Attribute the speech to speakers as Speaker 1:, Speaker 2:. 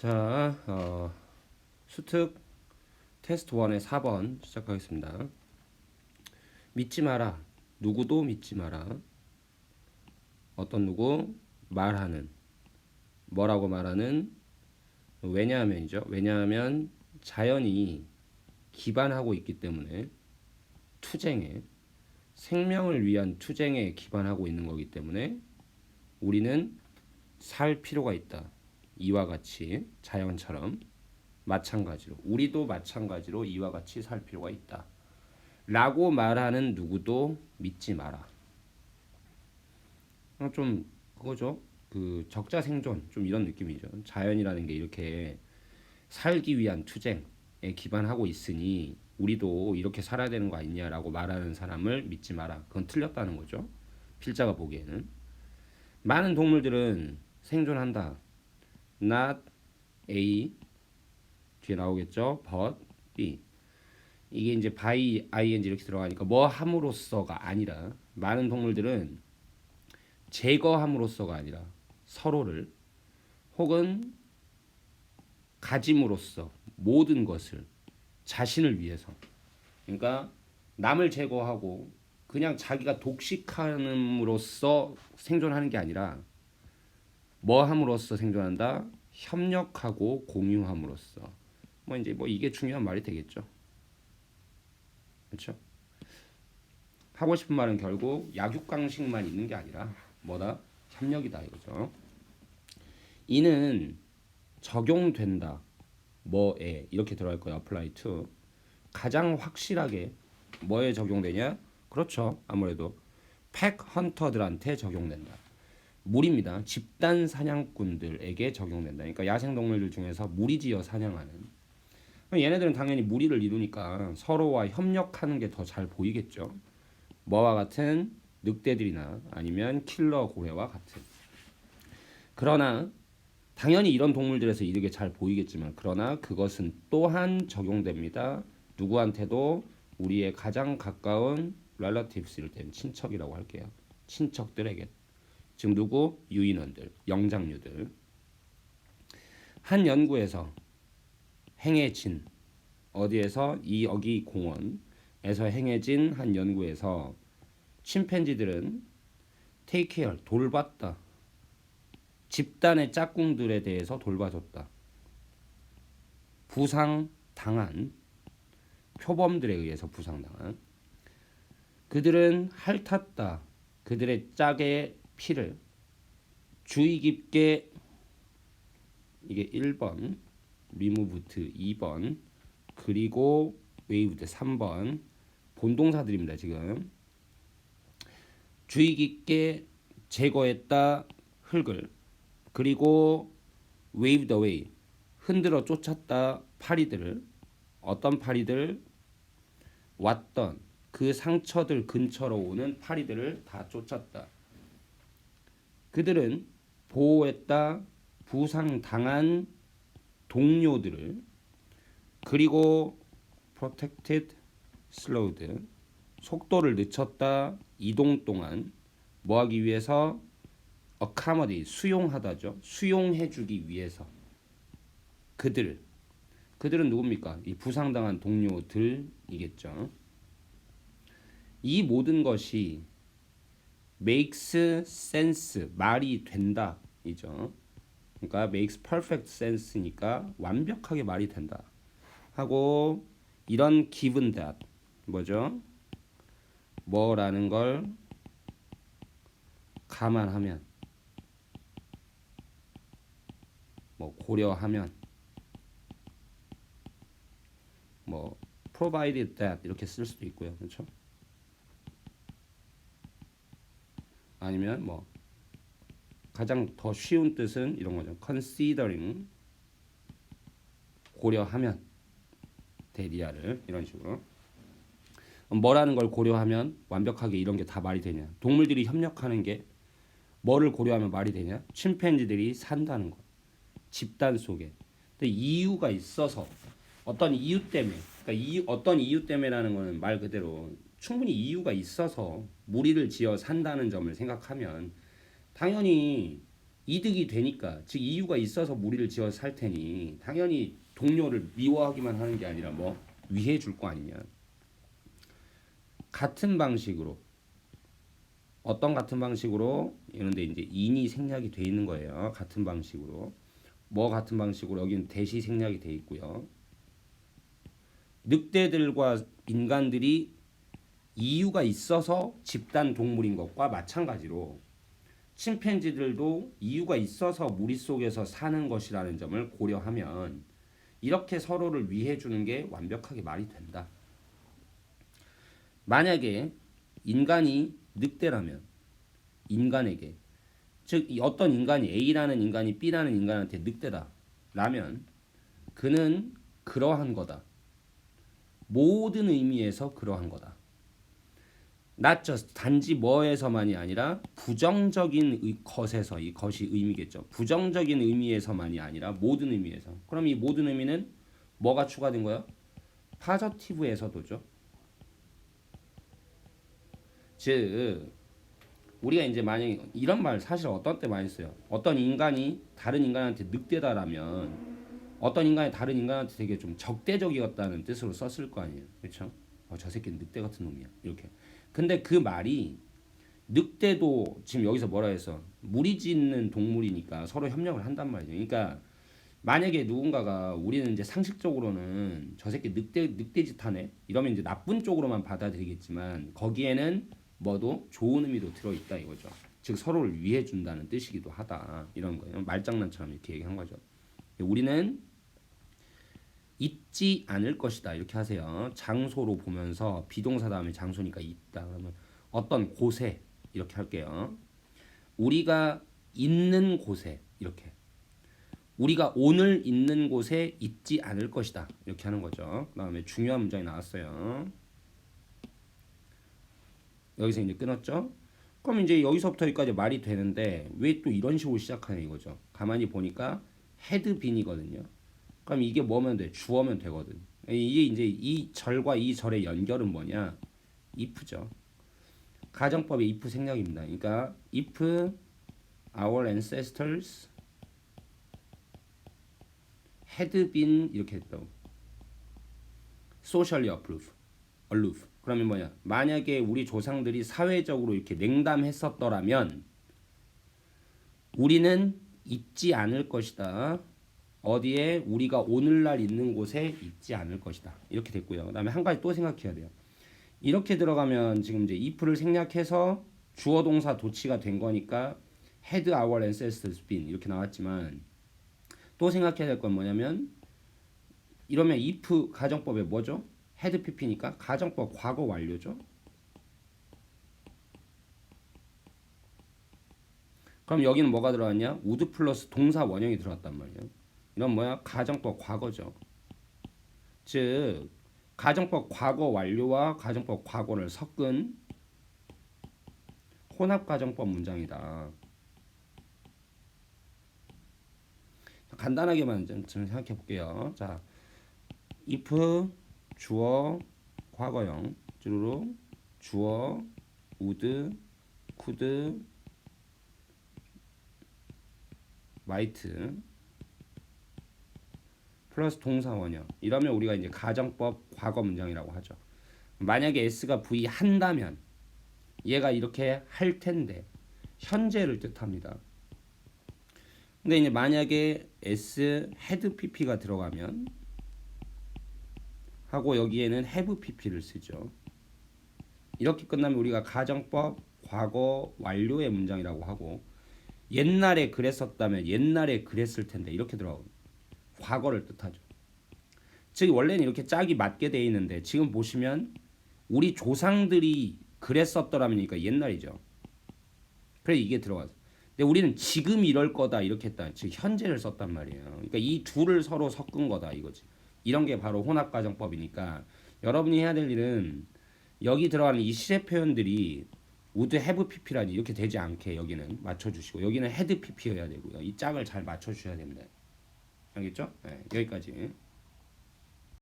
Speaker 1: 자, 수특 테스트 1의 4번 시작하겠습니다. 믿지 마라. 누구도 믿지 마라. 어떤 누구? 말하는. 뭐라고 말하는? 왜냐하면이죠. 왜냐하면 자연이 기반하고 있기 때문에 투쟁에 생명을 위한 투쟁에 기반하고 있는 거기 때문에 우리는 살 필요가 있다. 이와 같이 자연처럼 마찬가지로 우리도 마찬가지로 이와 같이 살 필요가 있다. 라고 말하는 누구도 믿지 마라. 좀 그거죠. 그 적자 생존 좀 이런 느낌이죠. 자연이라는 게 이렇게 살기 위한 투쟁에 기반하고 있으니 우리도 이렇게 살아야 되는 거 아니냐라고 말하는 사람을 믿지 마라. 그건 틀렸다는 거죠. 필자가 보기에는 많은 동물들은 생존한다. Not A 뒤에 나오겠죠. But B 이게 이제 by ing 이렇게 들어가니까 뭐 함으로써가 아니라 많은 동물들은 제거함으로써가 아니라 서로를 혹은 가짐으로써 모든 것을 자신을 위해서 그러니까 남을 제거하고 그냥 자기가 독식함으로써 생존하는 게 아니라 뭐 함으로써 생존한다? 협력하고 공유함으로써 뭐 이제 뭐 이게 중요한 말이 되겠죠. 그렇죠? 하고 싶은 말은 결국 약육강식만 있는 게 아니라 뭐다? 협력이다 이거죠. 이는 적용된다. 뭐에 이렇게 들어갈 거야. apply to. 가장 확실하게 뭐에 적용되냐? 그렇죠. 아무래도 팩 헌터들한테 적용된다. 무리입니다. 집단 사냥꾼들에게 적용된다. 그러니까 야생동물들 중에서 무리지어 사냥하는 얘네들은 당연히 무리를 이루니까 서로와 협력하는 게 더 잘 보이겠죠. 뭐와 같은 늑대들이나 아니면 킬러 고래와 같은. 그러나 당연히 이런 동물들에서 이렇게 잘 보이겠지만 그러나 그것은 또한 적용됩니다. 누구한테도 우리의 가장 가까운 relatives 이럴 때는 친척이라고 할게요. 친척들에게. 지금 누구? 유인원들, 영장류들. 한 연구에서 행해진 어디에서 이 여기 공원에서 행해진 한 연구에서 침팬지들은 take care 돌봤다. 집단의 짝꿍들에 대해서 돌봐줬다. 부상당한 표범들에 의해서 부상당한 그들은 핥았다. 그들의 짝의 피를 주의 깊게 이게 1번 removed 2번 그리고 waved 3번 본동사들입니다. 지금 주의 깊게 제거했다 흙을 그리고 waved away 흔들어 쫓았다 파리들을 어떤 파리들 왔던 그 상처들 근처로 오는 파리들을 다 쫓았다. 그들은 보호했다 부상당한 동료들을 그리고 protected slowed 속도를 늦췄다 이동 동안 뭐하기 위해서 accommodate 수용하다죠. 수용해주기 위해서 그들은 누굽니까? 이 부상당한 동료들이겠죠. 이 모든 것이 makes sense 말이 된다 이죠. 그러니까 makes perfect sense니까 완벽하게 말이 된다 하고 이런 given that 뭐죠? 뭐라는 걸 감안하면 뭐 고려하면 뭐 provided that 이렇게 쓸 수도 있고요. 그렇죠? 아니면 뭐 가장 더 쉬운 뜻은 이런 거죠. considering 고려하면 대리아를 이런 식으로 뭐라는 걸 고려하면 완벽하게 이런 게 다 말이 되냐? 동물들이 협력하는 게 뭐를 고려하면 말이 되냐? 침팬지들이 산다는 거. 집단 속에. 근데 이유가 있어서 어떤 이유 때문에 그러니까 어떤 이유 때문에라는 거는 말 그대로 충분히 이유가 있어서 무리를 지어 산다는 점을 생각하면 당연히 이득이 되니까 즉 이유가 있어서 무리를 지어서 살 테니 당연히 동료를 미워하기만 하는 게 아니라 뭐 위해 줄 거 아니냐. 같은 방식으로 어떤 같은 방식으로 이런데 이제 인이 생략이 돼 있는 거예요. 같은 방식으로 뭐 같은 방식으로 여기는 대시 생략이 돼 있고요. 늑대들과 인간들이 이유가 있어서 집단 동물인 것과 마찬가지로 침팬지들도 이유가 있어서 무리 속에서 사는 것이라는 점을 고려하면 이렇게 서로를 위해 주는 게 완벽하게 말이 된다. 만약에 인간이 늑대라면 인간에게 즉 어떤 인간이 A라는 인간이 B라는 인간한테 늑대다라면 그는 그러한 거다. 모든 의미에서 그러한 거다. not just 단지 뭐에서만이 아니라 부정적인 것에서 이 것이 의미겠죠. 부정적인 의미에서만이 아니라 모든 의미에서. 그럼 이 모든 의미는 뭐가 추가된 거야? 파저티브에서도죠. 즉 우리가 이제 만약에 이런 말 사실 어떤 때 많이 써요. 어떤 인간이 다른 인간한테 늑대다라면 어떤 인간이 다른 인간한테 되게 좀 적대적이었다는 뜻으로 썼을 거 아니에요. 그렇죠? 저 새끼는 늑대 같은 놈이야. 이렇게. 근데 그 말이 늑대도 지금 여기서 뭐라 해서 무리짓는 동물이니까 서로 협력을 한단 말이죠. 그러니까 만약에 누군가가 우리는 이제 상식적으로는 저 새끼 늑대짓 하네 이러면 이제 나쁜 쪽으로만 받아들이겠지만 거기에는 뭐도 좋은 의미도 들어있다 이거죠. 즉 서로를 위해 준다는 뜻이기도 하다 이런 거예요. 말장난처럼 이렇게 얘기한 거죠. 우리는 있지 않을 것이다 이렇게 하세요. 장소로 보면서 비동사 다음에 장소니까 있다 그러면 어떤 곳에 이렇게 할게요. 우리가 있는 곳에 이렇게 우리가 오늘 있는 곳에 있지 않을 것이다 이렇게 하는 거죠. 그다음에 중요한 문장이 나왔어요. 여기서 이제 끊었죠. 그럼 이제 여기서부터 여기까지 말이 되는데 왜 또 이런 식으로 시작하냐 이거죠. 가만히 보니까 had been이거든요. 그럼 이게 뭐면 돼? 주어면 되거든. 이게 이제 이 절과 이 절의 연결은 뭐냐? if죠. 가정법의 if 생략입니다. 그러니까 if our ancestors had been 이렇게 했다고. socially aloof. 그러면 뭐냐? 만약에 우리 조상들이 사회적으로 이렇게 냉담했었더라면 우리는 있지 않을 것이다. 어디에 우리가 오늘날 있는 곳에 있지 않을 것이다. 이렇게 됐고요. 그다음에 한 가지 또 생각해야 돼요. 이렇게 들어가면 지금 이제 if를 생략해서 주어 동사 도치가 된 거니까 had our ancestors been 이렇게 나왔지만 또 생각해야 될 건 뭐냐면 이러면 if 가정법에 뭐죠? had pp니까 가정법 과거 완료죠. 그럼 여기는 뭐가 들어갔냐? would 플러스 동사 원형이 들어갔단 말이에요. 이건 뭐야? 가정법 과거죠. 즉 가정법 과거 완료와 가정법 과거를 섞은 혼합 가정법 문장이다. 간단하게만 좀 생각해 볼게요. 자, if 주어 과거형 쭈루루 주어 would could might 플러스 동사 원형 이러면 우리가 이제 가정법 과거 문장이라고 하죠. 만약에 s가 v 한다면 얘가 이렇게 할 텐데 현재를 뜻합니다. 근데 이제 만약에 s had pp가 들어가면 하고 여기에는 have pp를 쓰죠. 이렇게 끝나면 우리가 가정법 과거 완료의 문장이라고 하고 옛날에 그랬었다면 옛날에 그랬을 텐데 이렇게 들어가고 과거를 뜻하죠. 즉 원래는 이렇게 짝이 맞게 돼 있는데 지금 보시면 우리 조상들이 그랬었더라면이니까 옛날이죠. 그래서 이게 들어가서. 근데 우리는 지금 이럴 거다 이렇게 했다. 즉 현재를 썼단 말이에요. 그러니까 이 둘을 서로 섞은 거다 이거지. 이런 게 바로 혼합가정법이니까 여러분이 해야 될 일은 여기 들어가는 이 시제 표현들이 would have pp라니 이렇게 되지 않게 여기는 맞춰주시고 여기는 had pp여야 되고요. 이 짝을 잘 맞춰주셔야 됩니다. 알겠죠? 네, 여기까지.